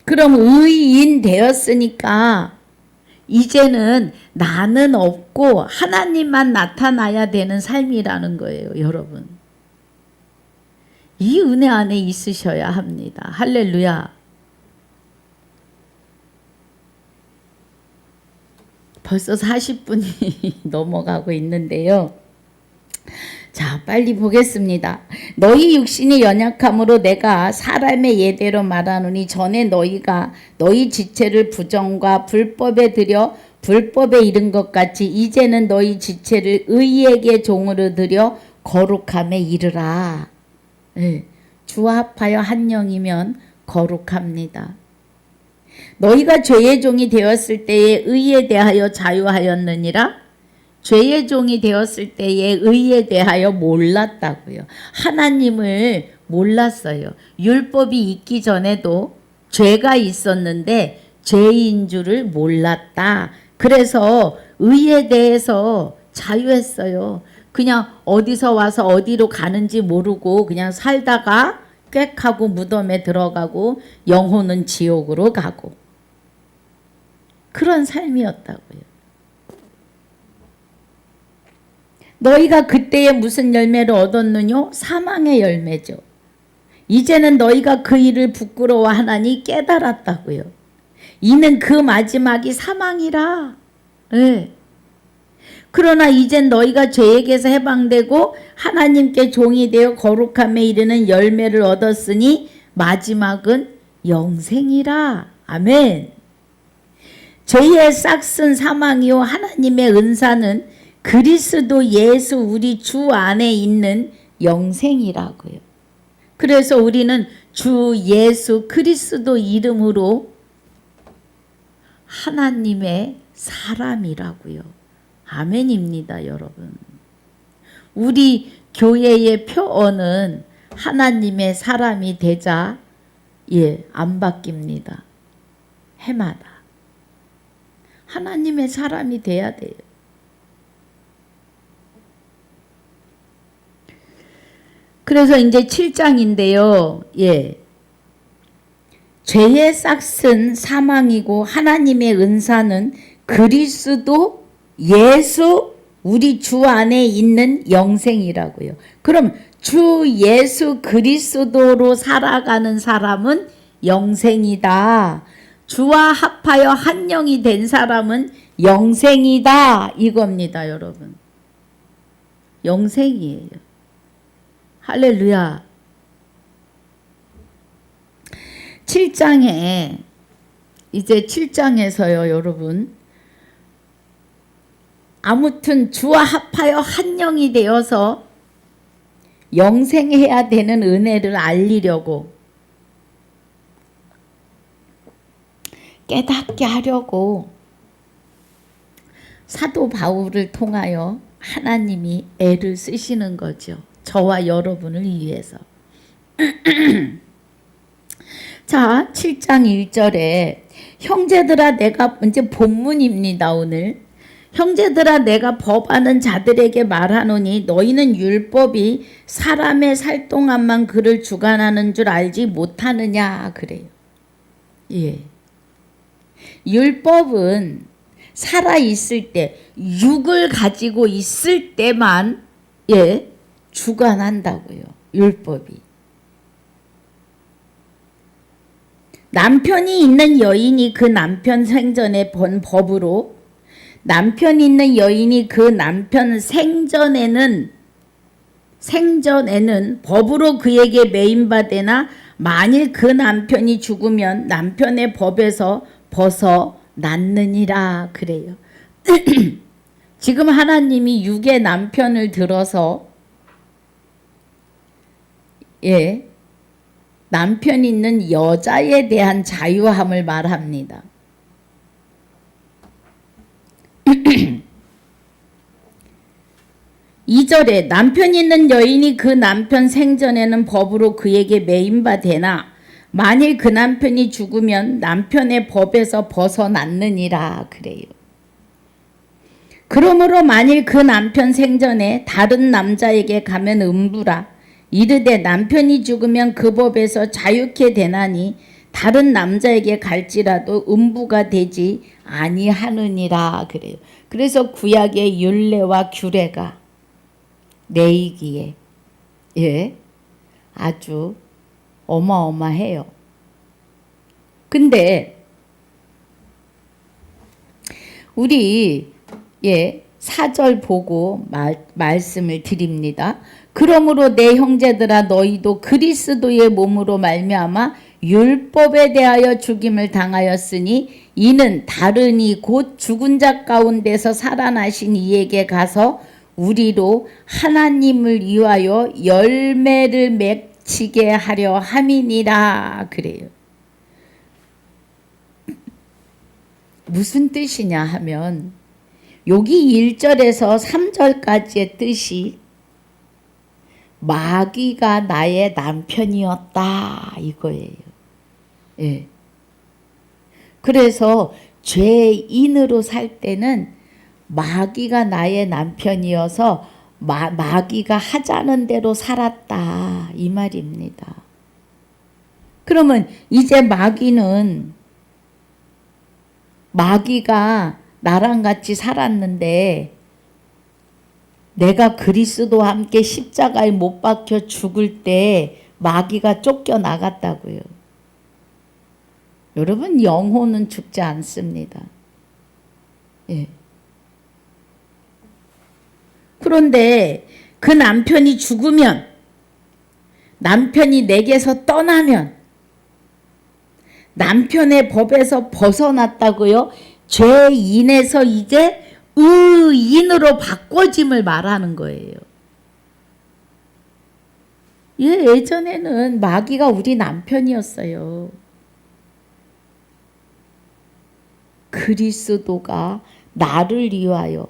그럼 의인 되었으니까 이제는 나는 없고 하나님만 나타나야 되는 삶이라는 거예요, 여러분. 이 은혜 안에 있으셔야 합니다. 할렐루야. 벌써 40분이 넘어가고 있는데요. 자, 빨리 보겠습니다. 너희 육신이 연약함으로 내가 사람의 예대로 말하노니 전에 너희가 너희 지체를 부정과 불법에 들여 불법에 이른 것 같이 이제는 너희 지체를 의에게 종으로 들여 거룩함에 이르라. 네, 주와 합하여 한 영이면 거룩합니다. 너희가 죄의 종이 되었을 때에 의에 대하여 자유하였느니라. 죄의 종이 되었을 때에 의에 대하여 몰랐다고요. 하나님을 몰랐어요. 율법이 있기 전에도 죄가 있었는데 죄인 줄을 몰랐다. 그래서 의에 대해서 자유했어요. 그냥 어디서 와서 어디로 가는지 모르고 그냥 살다가 꽥하고 무덤에 들어가고 영혼은 지옥으로 가고 그런 삶이었다고요. 너희가 그때에 무슨 열매를 얻었느뇨? 사망의 열매죠. 이제는 너희가 그 일을 부끄러워하나니 깨달았다고요. 이는 그 마지막이 사망이라. 네. 그러나 이젠 너희가 죄에게서 해방되고 하나님께 종이 되어 거룩함에 이르는 열매를 얻었으니 마지막은 영생이라. 아멘. 죄의 싹슨 사망이요 하나님의 은사는 그리스도 예수 우리 주 안에 있는 영생이라고요. 그래서 우리는 주 예수 그리스도 이름으로 하나님의 사람이라고요. 아멘입니다, 여러분. 우리 교회의 표어는 하나님의 사람이 되자 안 바뀝니다. 해마다 하나님의 사람이 돼야 돼요. 그래서 이제 7장인데요. 죄의 싹은 사망이고 하나님의 은사는 그리스도 예수 우리 주 안에 있는 영생이라고요. 그럼 주 예수 그리스도로 살아가는 사람은 영생이다. 주와 합하여 한 영이 된 사람은 영생이다. 이겁니다, 여러분. 영생이에요. 할렐루야. 7장에 이제 7장에서요, 여러분. 아무튼 주와 합하여 한 영이 되어서 영생해야 되는 은혜를 알리려고 깨닫게 하려고 사도 바울을 통하여 하나님이 애를 쓰시는 거죠. 저와 여러분을 위해서. 자, 7장 1절에 형제들아 내가 이제 본문입니다, 오늘. 형제들아 내가 법하는 자들에게 말하노니 너희는 율법이 사람의 살 동안만 그를 주관하는 줄 알지 못하느냐 그래요. 율법은 살아 있을 때 육을 가지고 있을 때만 주관한다고요. 율법이. 남편이 있는 여인이 그 남편 생전에 본 법으로 남편 있는 여인이 그 남편 생전에는 생전에는 법으로 그에게 매임받으나 만일 그 남편이 죽으면 남편의 법에서 벗어났느니라 그래요. 지금 하나님이 육의 남편을 들어서 남편 있는 여자에 대한 자유함을 말합니다. 2절에 남편 있는 여인이 그 남편 생전에는 법으로 그에게 매임받으나 만일 그 남편이 죽으면 남편의 법에서 벗어났느니라 그래요. 그러므로 만일 그 남편 생전에 다른 남자에게 가면 음부라 이르되 남편이 죽으면 그 법에서 자유케 되나니 다른 남자에게 갈지라도 음부가 되지 아니하느니라 그래요. 그래서 구약의 율례와 규례가 내이기에 아주 어마어마해요. 근데 우리 4절 보고 말씀을 드립니다. 그러므로 내 형제들아 너희도 그리스도의 몸으로 말미암아 율법에 대하여 죽임을 당하였으니 이는 다르니 곧 죽은 자 가운데서 살아나신 이에게 가서 우리로 하나님을 위하여 열매를 맺히게 하려 함이니라 그래요. 무슨 뜻이냐 하면 여기 1절에서 3절까지의 뜻이 마귀가 나의 남편이었다 이거예요. 그래서 죄인으로 살 때는 마귀가 나의 남편이어서 마귀가 하자는 대로 살았다 이 말입니다. 그러면 이제 마귀가 나랑 같이 살았는데 내가 그리스도와 함께 십자가에 못 박혀 죽을 때 마귀가 쫓겨나갔다고요. 여러분 영혼은 죽지 않습니다. 그런데 그 남편이 죽으면 남편이 내게서 떠나면 남편의 법에서 벗어났다고요. 죄인에서 이제 의인으로 바꿔짐을 말하는 거예요. 예전에는 마귀가 우리 남편이었어요. 그리스도가 나를 위하여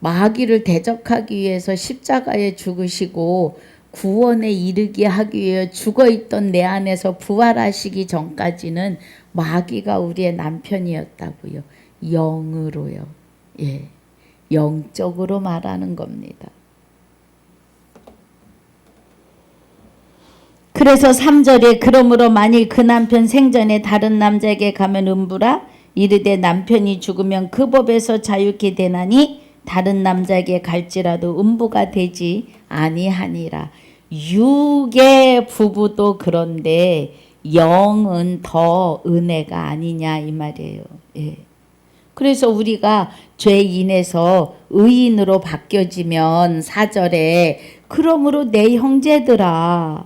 마귀를 대적하기 위해서 십자가에 죽으시고 구원에 이르게 하기 위해 죽어있던 내 안에서 부활하시기 전까지는 마귀가 우리의 남편이었다고요. 영으로요. 영적으로 말하는 겁니다. 그래서 3절에 그러므로 만일 그 남편 생전에 다른 남자에게 가면 음부라 이르되 남편이 죽으면 그 법에서 자유케 되나니 다른 남자에게 갈지라도 음부가 되지 아니하니라. 육의 부부도 그런데 영은 더 은혜가 아니냐 이 말이에요. 그래서 우리가 죄인에서 의인으로 바뀌어지면 4절에 그러므로 내 형제들아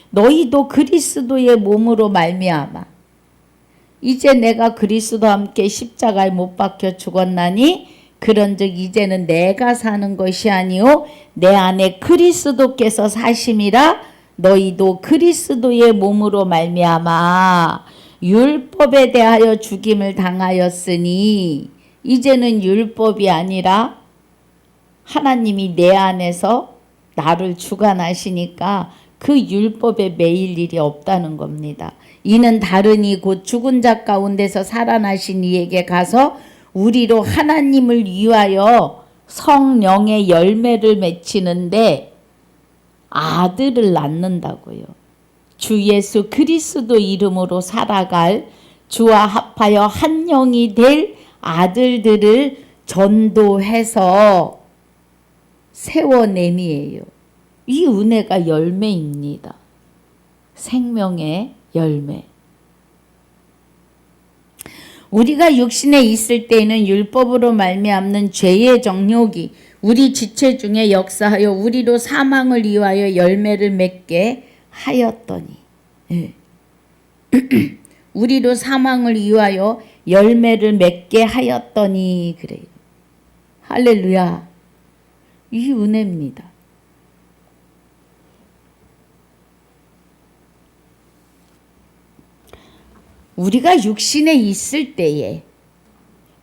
너희도 그리스도의 몸으로 말미암아 이제 내가 그리스도와 함께 십자가에 못 박혀 죽었나니 그런즉 이제는 내가 사는 것이 아니요 내 안에 그리스도께서 사심이라 너희도 그리스도의 몸으로 말미암아 율법에 대하여 죽임을 당하였으니 이제는 율법이 아니라 하나님이 내 안에서 나를 주관하시니까 그 율법에 매일 일이 없다는 겁니다. 이는 다르니 곧 죽은 자 가운데서 살아나신 이에게 가서 우리로 하나님을 위하여 성령의 열매를 맺히는데 아들을 낳는다고요. 주 예수 그리스도 이름으로 살아갈 주와 합하여 한 영이 될 아들들을 전도해서 세워냄이에요. 이 은혜가 열매입니다. 생명의 열매. 우리가 육신에 있을 때에는 율법으로 말미암는 죄의 정욕이 우리 지체 중에 역사하여 우리로 사망을 이유하여 열매를 맺게 하였더니. 예. 우리로 사망을 이유하여 열매를 맺게 하였더니 그래요. 할렐루야. 이 은혜입니다. 우리가 육신에 있을 때에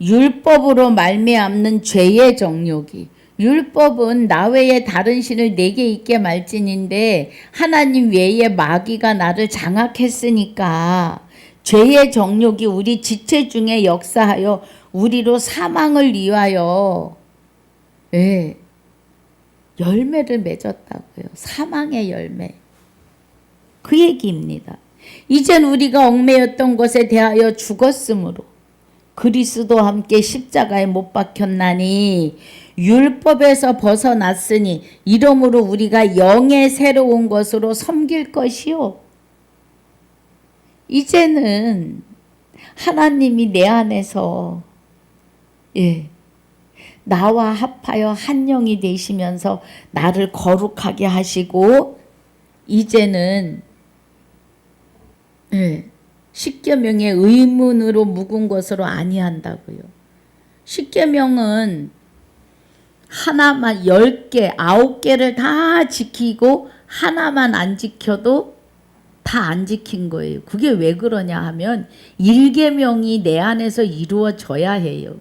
율법으로 말미암는 죄의 정욕이, 율법은 나 외에 다른 신을 내게 있게 말진인데 하나님 외에 마귀가 나를 장악했으니까 죄의 정욕이 우리 지체 중에 역사하여 우리로 사망을 이유하여 열매를 맺었다고요. 사망의 열매. 그 얘기입니다. 이젠 우리가 얽매였던 것에 대하여 죽었으므로 그리스도와 함께 십자가에 못 박혔나니 율법에서 벗어났으니 이러므로 우리가 영의 새로운 것으로 섬길 것이요. 이제는 하나님이 내 안에서 나와 합하여 한 영이 되시면서 나를 거룩하게 하시고 이제는 십계명의 의문으로 묵은 것으로 아니한다고요. 십계명은 하나만 10개, 9개를 다 지키고 하나만 안 지켜도 다 안 지킨 거예요. 그게 왜 그러냐 하면 1계명이 내 안에서 이루어져야 해요.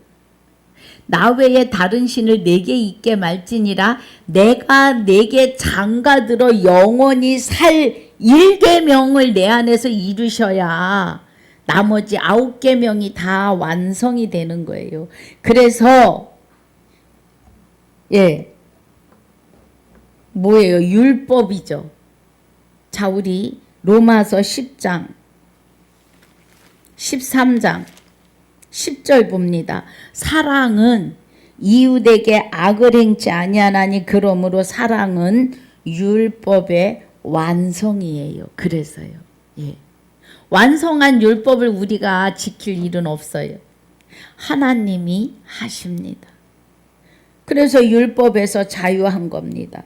나 외에 다른 신을 내게 있게 말지니라 내가 내게 장가들어 영원히 살 1계명을 내 안에서 이루셔야 나머지 9계명이 다 완성이 되는 거예요. 그래서 뭐예요? 율법이죠. 자, 우리 로마서 10장 13장 10절 봅니다. 사랑은 이웃에게 악을 행치 아니하나니 그러므로 사랑은 율법의 완성이에요. 그래서요. 완성한 율법을 우리가 지킬 일은 없어요. 하나님이 하십니다. 그래서 율법에서 자유한 겁니다.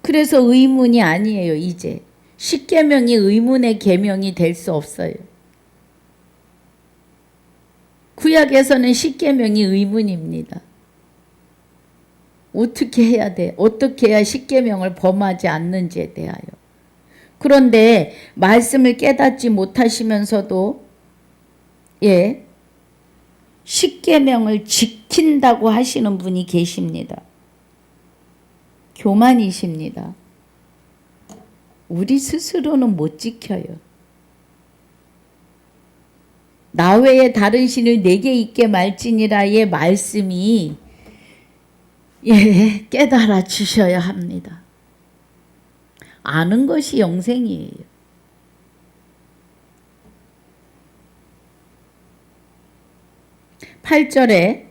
그래서 의문이 아니에요. 이제 십계명이 의문의 계명이 될 수 없어요. 구약에서는 십계명이 의문입니다. 어떻게 해야 돼? 어떻게 해야 십계명을 범하지 않는지에 대하여. 그런데 말씀을 깨닫지 못하시면서도 십계명을 지킨다고 하시는 분이 계십니다. 교만이십니다. 우리 스스로는 못 지켜요. 나 외에 다른 신을 내게 있게 말지니라의 말씀이 깨달아 주셔야 합니다. 아는 것이 영생이에요. (8절에)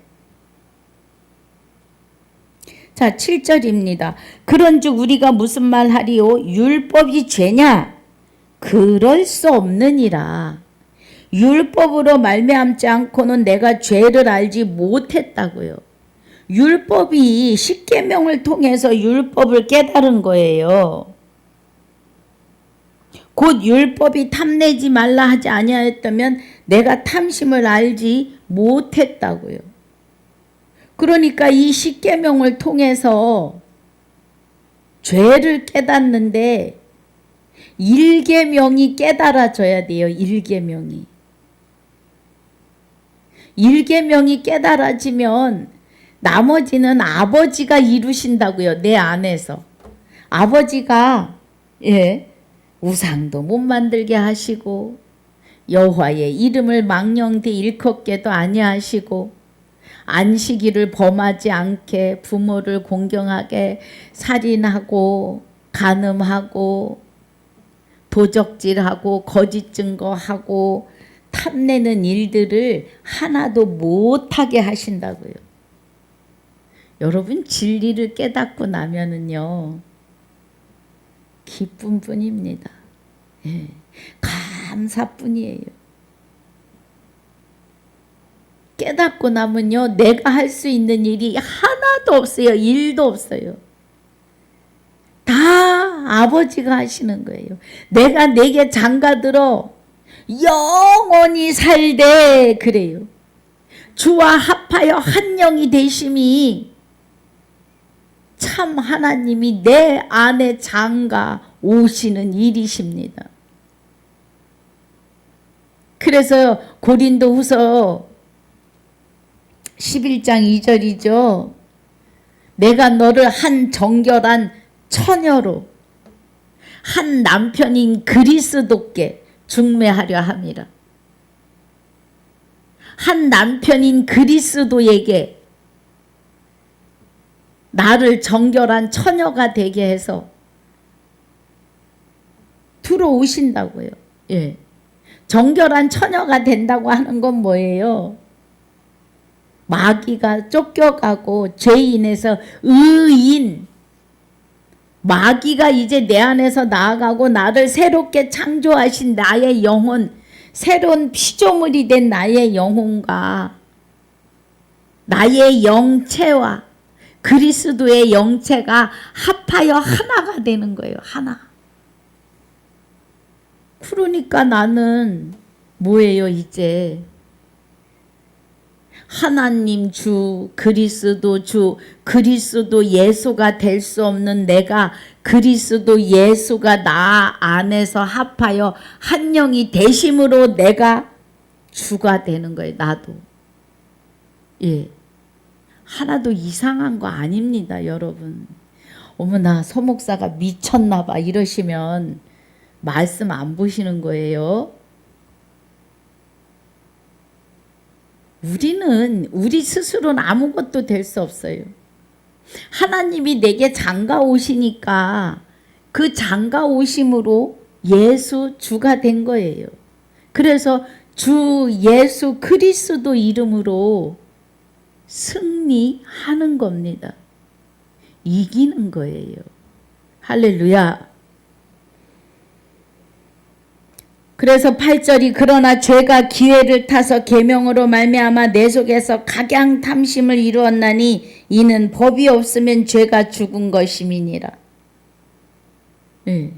자, 7절입니다. 그런즉 우리가 무슨 말 하리요? 율법이 죄냐? 그럴 수 없느니라. 율법으로 말미암지 않고는 내가 죄를 알지 못했다고요. 율법이 십계명을 통해서 율법을 깨달은 거예요. 곧 율법이 탐내지 말라 하지 아니하였다면 내가 탐심을 알지 못했다고요. 그러니까 이 십계명을 통해서 죄를 깨닫는데 1계명이 깨달아져야 돼요. 1계명이. 1계명이 깨달아지면 나머지는 아버지가 이루신다고요. 내 안에서. 아버지가 우상도 못 만들게 하시고 여호와의 이름을 망령되 일컫게도 아니하시고 안식일을 범하지 않게 부모를 공경하게 살인하고 간음하고 도적질하고 거짓 증거하고 탐내는 일들을 하나도 못하게 하신다고요. 여러분 진리를 깨닫고 나면은요 기쁨뿐입니다. 감사뿐이에요. 깨닫고 나면요, 내가 할 수 있는 일이 하나도 없어요. 일도 없어요. 다 아버지가 하시는 거예요. 내가 내게 장가들어 영원히 살되 그래요. 주와 합하여 한 영이 되심이 참 하나님이 내 안에 장가 오시는 일이십니다. 그래서 고린도후서 11장 2절이죠. 내가 너를 한 정결한 처녀로 한 남편인 그리스도께 중매하려 함이라. 한 남편인 그리스도에게 나를 정결한 처녀가 되게 해서 들어오신다고요. 예. 정결한 처녀가 된다고 하는 건 뭐예요? 마귀가 쫓겨가고 죄인에서 의인, 마귀가 이제 내 안에서 나아가고 나를 새롭게 창조하신 나의 영혼, 새로운 피조물이 된 나의 영혼과 나의 영체와 그리스도의 영체가 합하여 하나가 되는 거예요. 하나. 그러니까 나는 뭐예요 이제? 하나님 주, 그리스도 주, 그리스도 예수가 될 수 없는 내가 그리스도 예수가 나 안에서 합하여 한 영이 되심으로 내가 주가 되는 거예요. 나도. 예. 하나도 이상한 거 아닙니다, 여러분. 어머나, 서목사가 미쳤나 봐 이러시면 말씀 안 보시는 거예요. 우리 스스로는 아무것도 될 수 없어요. 하나님이 내게 장가 오시니까 그 장가 오심으로 예수 주가 된 거예요. 그래서 주 예수 그리스도 이름으로 승리하는 겁니다. 이기는 거예요. 할렐루야. 그래서 8절이 그러나 죄가 기회를 타서 계명으로 말미암아 내 속에서 각양 탐심을 이루었나니 이는 법이 없으면 죄가 죽은 것임이니라. 네.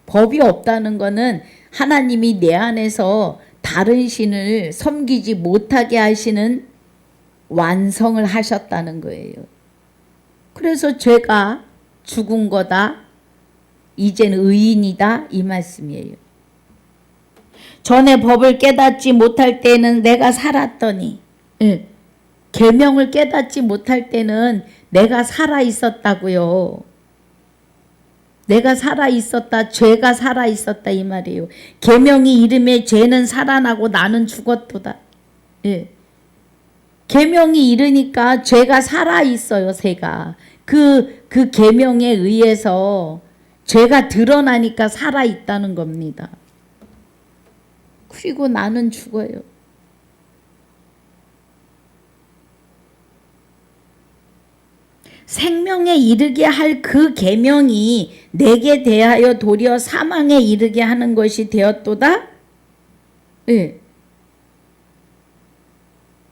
법이 없다는 것은 하나님이 내 안에서 다른 신을 섬기지 못하게 하시는 완성을 하셨다는 거예요. 그래서 죄가 죽은 거다. 이젠 의인이다. 이 말씀이에요. 전에 법을 깨닫지 못할 때는 내가 살았더니, 예, 계명을 깨닫지 못할 때는 내가 살아 있었다고요. 내가 살아 있었다. 죄가 살아 있었다 이 말이에요. 계명이 이름에 죄는 살아나고 나는 죽었도다. 예. 계명이 이르니까 죄가 살아 있어요. 새가 그 계명에 의해서 죄가 드러나니까 살아 있다는 겁니다. 그리고 나는 죽어요. 생명에 이르게 할 그 계명이 내게 대하여 도리어 사망에 이르게 하는 것이 되었도다. 네.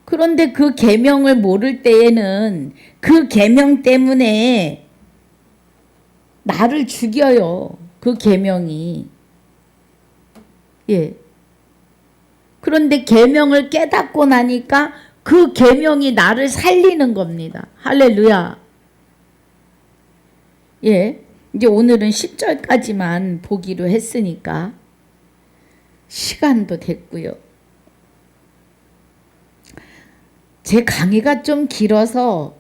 그런데 그 계명을 모를 때에는 그 계명 때문에 나를 죽여요. 그 계명이. 예. 그런데 계명을 깨닫고 나니까 그 계명이 나를 살리는 겁니다. 할렐루야. 예. 이제 오늘은 10절까지만 보기로 했으니까 시간도 됐고요. 제 강의가 좀 길어서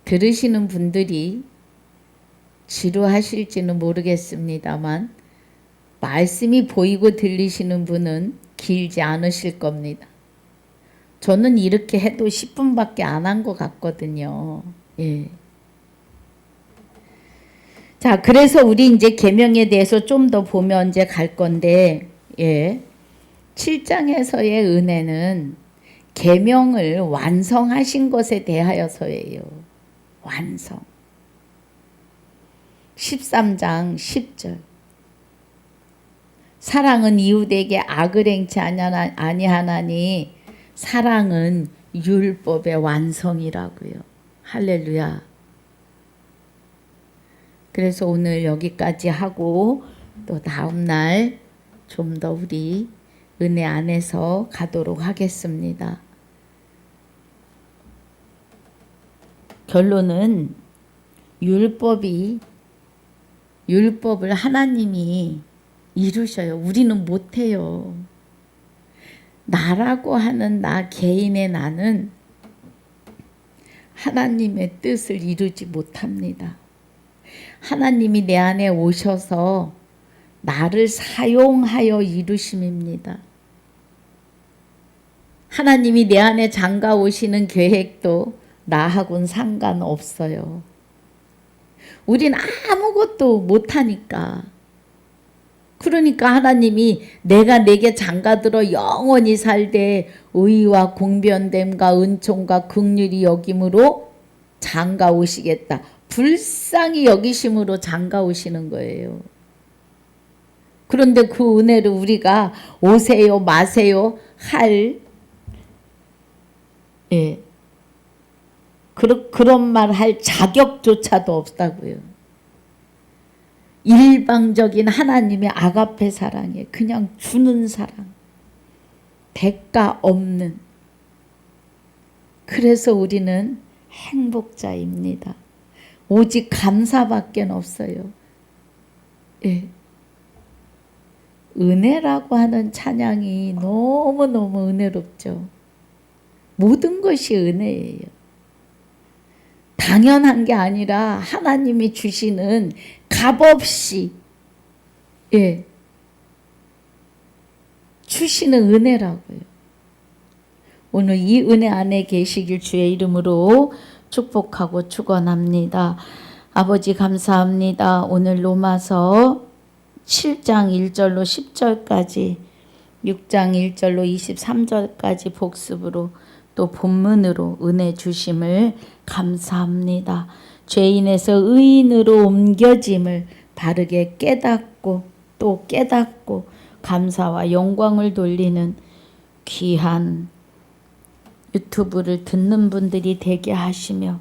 들으시는 분들이 지루하실지는 모르겠습니다만 말씀이 보이고 들리시는 분은 길지 않으실 겁니다. 저는 이렇게 해도 10분밖에 안 한 것 같거든요. 예. 자, 그래서 우리 이제 계명에 대해서 좀 더 보면 이제 갈 건데, 예. 7장에서의 은혜는 계명을 완성하신 것에 대하여서예요. 완성. 13장 10절. 사랑은 이웃에게 악을 행치 아니하나니 사랑은 율법의 완성이라고요. 할렐루야. 그래서 오늘 여기까지 하고 또 다음 날 좀 더 우리 은혜 안에서 가도록 하겠습니다. 결론은 율법을 하나님이 이루셔요. 우리는 못해요. 나라고 하는 나 개인의 나는 하나님의 뜻을 이루지 못합니다. 하나님이 내 안에 오셔서 나를 사용하여 이루심입니다. 하나님이 내 안에 장가 오시는 계획도 나하고는 상관없어요. 우린 아무것도 못하니까. 그러니까 하나님이 내가 내게 장가들어 영원히 살되 의와 공변됨과 은총과 긍휼이 여김으로 장가 오시겠다. 불쌍히 여기심으로 장가 오시는 거예요. 그런데 그 은혜를 우리가 오세요 마세요 할 그런 말 할 자격조차도 없다고요. 일방적인 하나님의 아가페 사랑에 그냥 주는 사랑, 대가 없는. 그래서 우리는 행복자입니다. 오직 감사밖에 없어요. 예. 은혜라고 하는 찬양이 너무너무 은혜롭죠. 모든 것이 은혜예요. 당연한 게 아니라 하나님이 주시는 값없이 주시는 은혜라고요. 오늘 이 은혜 안에 계시길 주의 이름으로 축복하고 축원합니다. 아버지 감사합니다. 오늘 로마서 7장 1절로 10절까지 6장 1절로 23절까지 복습으로 또 본문으로 은혜 주심을 감사합니다. 죄인에서 의인으로 옮겨짐을 바르게 깨닫고 또 깨닫고 감사와 영광을 돌리는 귀한 유튜브를 듣는 분들이 되게 하시며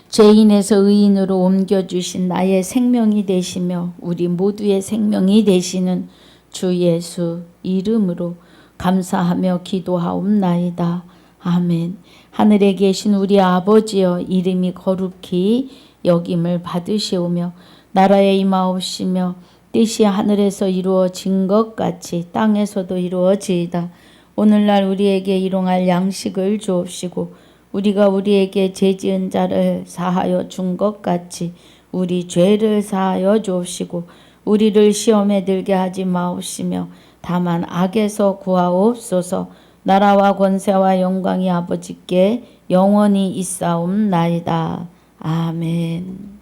죄인에서 의인으로 옮겨주신 나의 생명이 되시며 우리 모두의 생명이 되시는 주 예수 이름으로 감사하며 기도하옵나이다. 아멘. 하늘에 계신 우리 아버지여 이름이 거룩히 여김을 받으시오며 나라에 임하옵시며 뜻이 하늘에서 이루어진 것 같이 땅에서도 이루어지이다. 오늘날 우리에게 일용할 양식을 주옵시고 우리가 우리에게 죄지은 자를 사하여 준 것 같이 우리 죄를 사하여 주옵시고 우리를 시험에 들게 하지 마옵시며 다만 악에서 구하옵소서. 나라와 권세와 영광이 아버지께 영원히 있사옵나이다. 아멘.